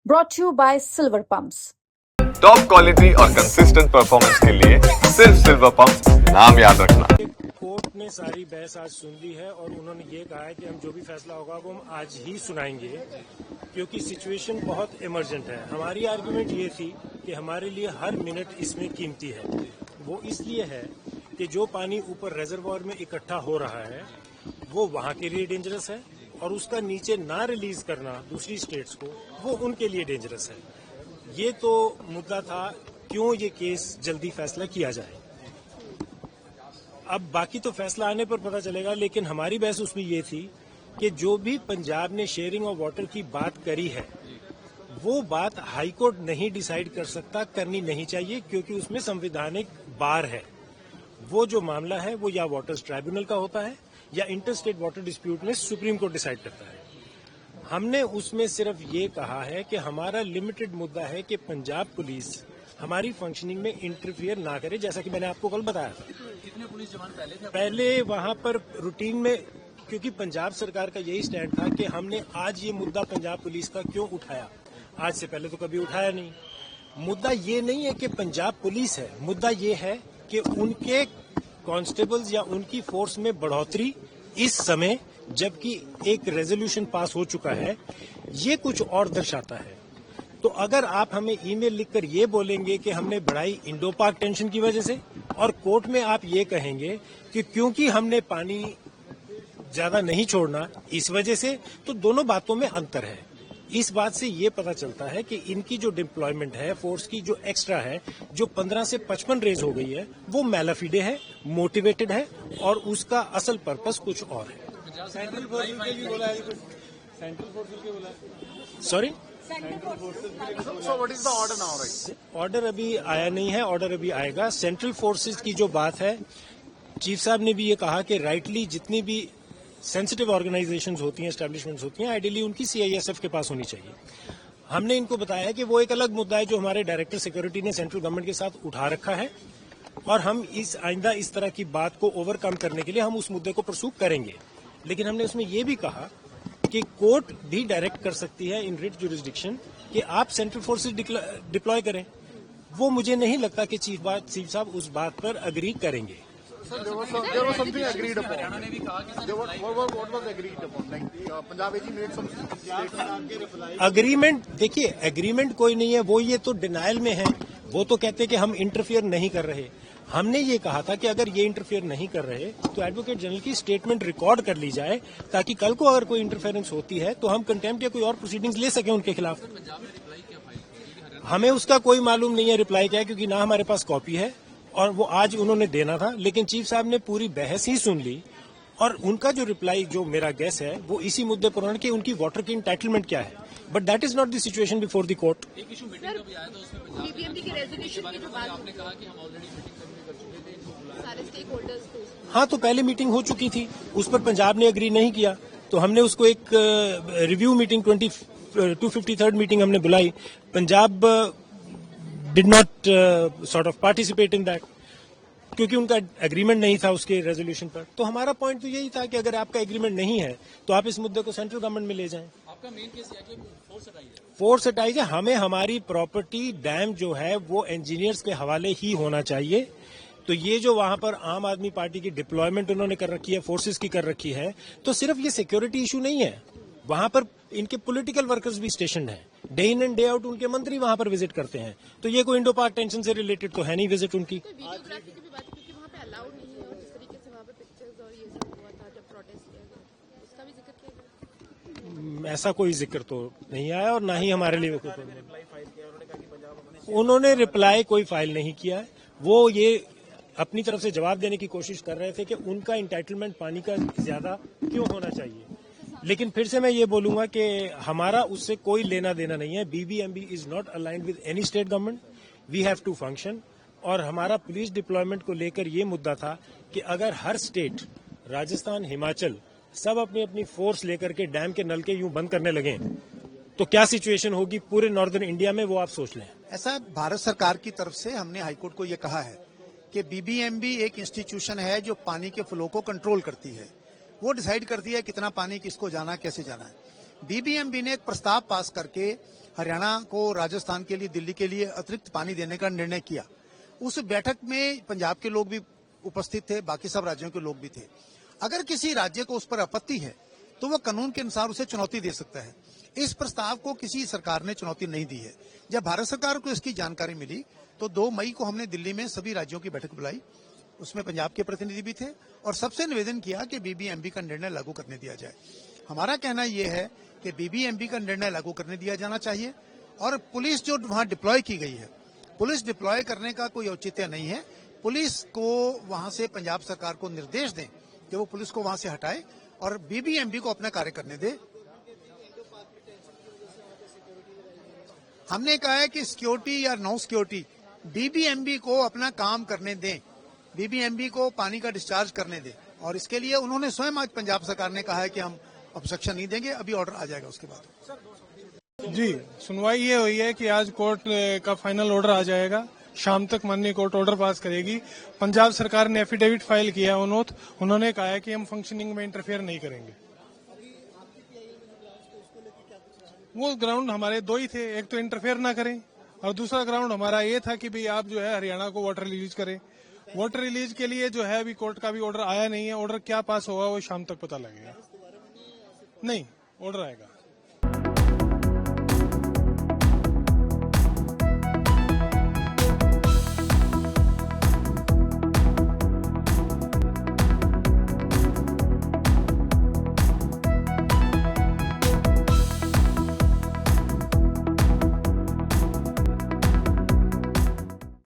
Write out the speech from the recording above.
brought to you by Silver Pumps. Top quality और consistent performance के लिए सिर्फ सिल्वर पंप नाम याद रखना। कोर्ट ने सारी बहस आज सुन ली है और उन्होंने ये कहा है कि हम जो भी फैसला होगा वो हम आज ही सुनाएंगे, क्योंकि सिचुएशन बहुत इमरजेंट है। हमारी आर्गुमेंट ये थी कि हमारे लिए हर मिनट इसमें कीमती है। वो इसलिए है कि जो पानी ऊपर रेजर्वोयर में इकट्ठा हो रहा है वो वहाँ के लिए डेंजरस है और उसका नीचे ना रिलीज करना दूसरी स्टेट्स को वो उनके लिए डेंजरस है। ये तो मुद्दा था क्यों ये केस जल्दी फैसला किया जाए। अब बाकी तो फैसला आने पर पता चलेगा, लेकिन हमारी बहस उसमें ये थी कि जो भी पंजाब ने शेयरिंग ऑफ वाटर की बात करी है वो बात हाई कोर्ट नहीं डिसाइड कर सकता, करनी नहीं चाहिए, क्योंकि उसमें संवैधानिक बार है। वो जो मामला है वो या वाटर्स ट्राइब्यूनल का होता है या इंटरस्टेट वाटर डिस्प्यूट में सुप्रीम कोर्ट डिसाइड करता है। हमने उसमें सिर्फ ये कहा है कि हमारा लिमिटेड मुद्दा है कि पंजाब पुलिस हमारी फंक्शनिंग में इंटरफियर ना करे, जैसा कि मैंने आपको कल बताया था। कितने पुलिस जवान पहले थे? पहले वहां पर रूटीन में, क्योंकि पंजाब सरकार का यही स्टैंड था कि हमने आज ये मुद्दा पंजाब पुलिस का क्यों उठाया, आज से पहले तो कभी उठाया नहीं। मुद्दा ये नहीं है कि पंजाब पुलिस है, मुद्दा ये है कि उनके कांस्टेबल्स या उनकी फोर्स में बढ़ोतरी इस समय, जबकि एक रेजोल्यूशन पास हो चुका है, ये कुछ और दर्शाता है। तो अगर आप हमें ईमेल लिखकर ये बोलेंगे कि हमने बढ़ाई इंडो पाक टेंशन की वजह से, और कोर्ट में आप ये कहेंगे कि क्योंकि हमने पानी ज्यादा नहीं छोड़ना इस वजह से, तो दोनों बातों में अंतर है। इस बात से ये पता चलता है कि इनकी जो डिप्लॉयमेंट है, फोर्स की जो एक्स्ट्रा है, जो 15 से 55 रेज हो गई है, वो मैलाफिडे है, मोटिवेटेड है और उसका असल पर्पस कुछ और है। सेंट्रल फोर्सेस के लिए बोला है, सेंट्रल फोर्सेस के बोला है। Sorry, So what is the order now, right? Order अभी आया नहीं है, ऑर्डर अभी आएगा। सेंट्रल फोर्सेस की जो बात है, चीफ साहब ने भी ये कहा कि राइटली जितनी भी सेंसिटिव ऑर्गेनाइजेशंस होती हैं, एस्टैब्लिशमेंट्स होती हैं, आइडियली उनकी सीआईएसएफ के पास होनी चाहिए। हमने इनको बताया है कि वो एक अलग मुद्दा है जो हमारे डायरेक्टर सिक्योरिटी ने सेंट्रल गवर्नमेंट के साथ उठा रखा है, और हम इस आइंदा इस तरह की बात को ओवरकम करने के लिए हम उस मुद्दे को परसू करेंगे। लेकिन हमने उसमें ये भी कहा कि कोर्ट भी डायरेक्ट कर सकती है इन रिट जुरिस्डिक्शन कि आप सेंट्रल फोर्सेस डिप्लॉय करें। वो मुझे नहीं लगता कि चीफ साहब उस बात पर अग्री करेंगे। Sir, there was something agreed upon. What was agreed upon? Like Punjab AG made some statement. Agreement, देखिए एग्रीमेंट कोई नहीं है, वो ये तो डिनायल में है। वो तो कहते हैं कि हम इंटरफियर नहीं कर रहे। हमने ये कहा था कि अगर ये इंटरफियर नहीं कर रहे तो एडवोकेट जनरल की स्टेटमेंट रिकॉर्ड कर ली जाए, ताकि कल को अगर कोई इंटरफेरेंस होती है तो हम कंटेम्प्ट या कोई और प्रोसीडिंग्स ले सकें उनके खिलाफ। हमें उसका कोई मालूम नहीं है रिप्लाई क्या है, क्योंकि ना हमारे पास कॉपी है और वो आज उन्होंने देना था, लेकिन चीफ साहब ने पूरी बहस ही सुन ली और उनका जो रिप्लाई, जो मेरा गेस है, वो इसी मुद्दे पर उन्होंने कि उनकी वाटर की इंटाइटलमेंट क्या है। But that is not the situation before the court. एक इशू मीटिंग का भी आया था, उसमें बीबीएमबी की रेजोल्यूशन की जो बात आपने कहा कि हम ऑलरेडी मीटिंग कर चुके थे सारे स्टेक होल्डर्स को। हाँ, तो पहले मीटिंग हो चुकी थी, उस पर पंजाब ने एग्री नहीं किया, तो हमने उसको एक रिव्यू मीटिंग 253rd मीटिंग हमने बुलाई। Punjab did not sort of participate in that, क्योंकि उनका एग्रीमेंट नहीं था उसके रेजोल्यूशन पर। तो हमारा पॉइंट तो यही था कि अगर आपका एग्रीमेंट नहीं है तो आप इस मुद्दे को सेंट्रल गवर्नमेंट में ले जाएं। आपका मेन केस है कि फोर्स हटाई है। फोर्स हटाई जाए, हमें हमारी प्रॉपर्टी डैम जो है वो इंजीनियर्स के हवाले ही होना चाहिए। तो ये जो वहां पर आम आदमी पार्टी की डिप्लॉयमेंट उन्होंने कर रखी है, फोर्सेस की कर रखी है, तो सिर्फ ये सिक्योरिटी इशू नहीं है, वहां पर इनके पॉलिटिकल वर्कर्स भी स्टेशन हैं, day in and day out उनके मंत्री वहां पर विजिट करते हैं। तो ये कोई इंडो पाक टेंशन से रिलेटेड तो है नहीं विजिट उनकी। वीडियोग्राफी की भी बात है, क्योंकि वहाँ पे अलाउड नहीं है, और जिस तरीके से वहाँ पे पिक्चर्स और ये सब हुआ था जब प्रोटेस्ट किया गया, उसका भी जिक्र किया गया। ऐसा कोई जिक्र तो नहीं आया और ना ही हमारे लिए उन्होंने रिप्लाई कोई फाइल नहीं किया है। वो ये अपनी तरफ से जवाब देने की कोशिश कर रहे थे कि उनका इंटाइटलमेंट पानी का ज्यादा क्यों होना चाहिए, लेकिन फिर से मैं ये बोलूंगा कि हमारा उससे कोई लेना देना नहीं है। BBMB is not aligned with any state government, we have to function. और हमारा पुलिस डिप्लॉयमेंट को लेकर ये मुद्दा था कि अगर हर स्टेट, राजस्थान, हिमाचल, सब अपनी अपनी फोर्स लेकर के डैम के नल के यूं बंद करने लगे तो क्या सिचुएशन होगी पूरे नॉर्दर्न इंडिया में, वो आप सोच लें। ऐसा भारत सरकार की तरफ से हमने हाईकोर्ट को ये कहा है कि बीबीएमबी एक इंस्टीट्यूशन है जो पानी के फ्लो को कंट्रोल करती है। वो डिसाइड करती है कितना पानी किसको जाना, कैसे जाना है। बीबीएमबी ने एक प्रस्ताव पास करके हरियाणा को राजस्थान के लिए, दिल्ली के लिए अतिरिक्त पानी देने का निर्णय किया। उस बैठक में पंजाब के लोग भी उपस्थित थे, बाकी सब राज्यों के लोग भी थे। अगर किसी राज्य को उस पर आपत्ति है तो वो कानून के अनुसार उसे चुनौती दे सकता है। इस प्रस्ताव को किसी सरकार ने चुनौती नहीं दी है। जब भारत सरकार को इसकी जानकारी मिली तो 2 मई को हमने दिल्ली में सभी राज्यों की बैठक बुलाई, उसमें पंजाब के प्रतिनिधि भी थे और सबसे निवेदन किया कि बीबीएमबी का निर्णय लागू करने दिया जाए। हमारा कहना यह है कि बीबीएमबी का निर्णय लागू करने दिया जाना चाहिए और पुलिस जो वहां डिप्लॉय की गई है, पुलिस डिप्लॉय करने का कोई औचित्य नहीं है। पुलिस को वहां से पंजाब सरकार को निर्देश दें कि वो पुलिस को वहां से हटाए और बीबीएमबी को अपना कार्य करने दे। हमने कहा है कि सिक्योरिटी या नो सिक्योरिटी, बीबीएमबी को अपना काम करने दें, बीबीएमबी को पानी का डिस्चार्ज करने दें और इसके लिए उन्होंने स्वयं आज पंजाब सरकार ने कहा है कि हम ऑब्स्ट्रक्शन नहीं देंगे, अभी ऑर्डर आ जाएगा उसके बाद। जी, सुनवाई ये हुई है कि आज कोर्ट का फाइनल ऑर्डर आ जाएगा, शाम तक माननीय कोर्ट ऑर्डर पास करेगी। पंजाब सरकार ने एफिडेविट फाइल किया है, उन्होंने कहा है कि हम फंक्शनिंग में इंटरफेयर नहीं करेंगे। वो ग्राउंड हमारे 2 ही थे, एक तो इंटरफेयर ना करें और दूसरा ग्राउंड हमारा ये था कि भाई आप जो है हरियाणा को वाटर रिलीज करें। वाटर रिलीज के लिए जो है अभी कोर्ट का भी ऑर्डर आया नहीं है, ऑर्डर क्या पास होगा वो शाम तक पता लगेगा। नहीं, ऑर्डर आएगा।